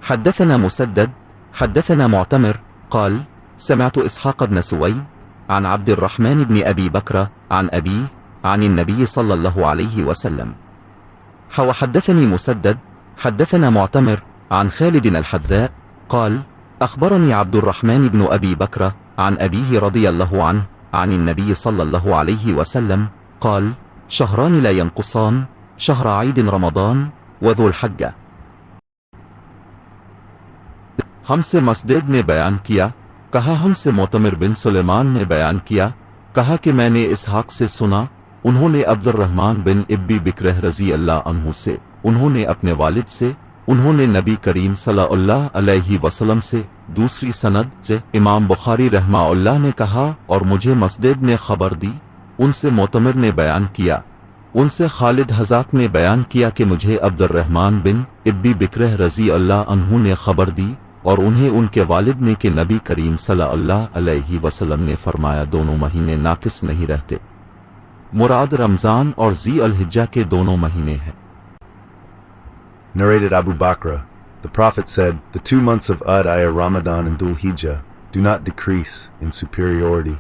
حدثنا مسدد حدثنا معتمر قال سمعت إسحاق بن سويد عن عبد الرحمن بن أبي بكر عن أبيه عن النبي صلى الله عليه وسلم. وحدثني مسدد حدثنا معتمر عن خالد الحذاء قال أخبرني عبد الرحمن بن أبي بكر عن أبيه رضي الله عنه عن النبي صلى الله عليه وسلم قال شهران لا ينقصان شهر عيد رمضان وذو الحجة. हमसे मसदेद ने बयान किया कहा हमसे मोतमिर बिन सुलेमान ने बयान किया कहा कि मैंने इसहाक से सुना उन्होंने अब्दुर्रहमान बिन इब्बी बिक्रह रजी अल्लाह अन्हु से उन्होंने अपने वालिद से उन्होंने नबी करीम सल्लल्लाहु अलैहि वसल्लम से दूसरी सनद से इमाम बुखारी रहमाउल्लाह ने कहा और मुझे मसदेद ने खबर दी उनसे मोतमिर ने बयान किया उनसे खालिद हज़ाक ने बयान किया कि मुझे अब्दुर्रहमान बिन इब्बी बिक्रह रजी अल्लाह अन्हु ने खबर दी और उन्हें उनके वालिद ने कि नबी करीम सल्लल्लाहु अलैहि वसल्लम ने फरमाया दोनों महीने नाकिस नहीं रहते। मुराद रमजान और ज़ी अल हिज्जा के दोनों महीने हैं। Narrated Abu Bakr, the Prophet said, the 2 months of Ad-Ayah Ramadan and Dhul Hijjah do not decrease in superiority.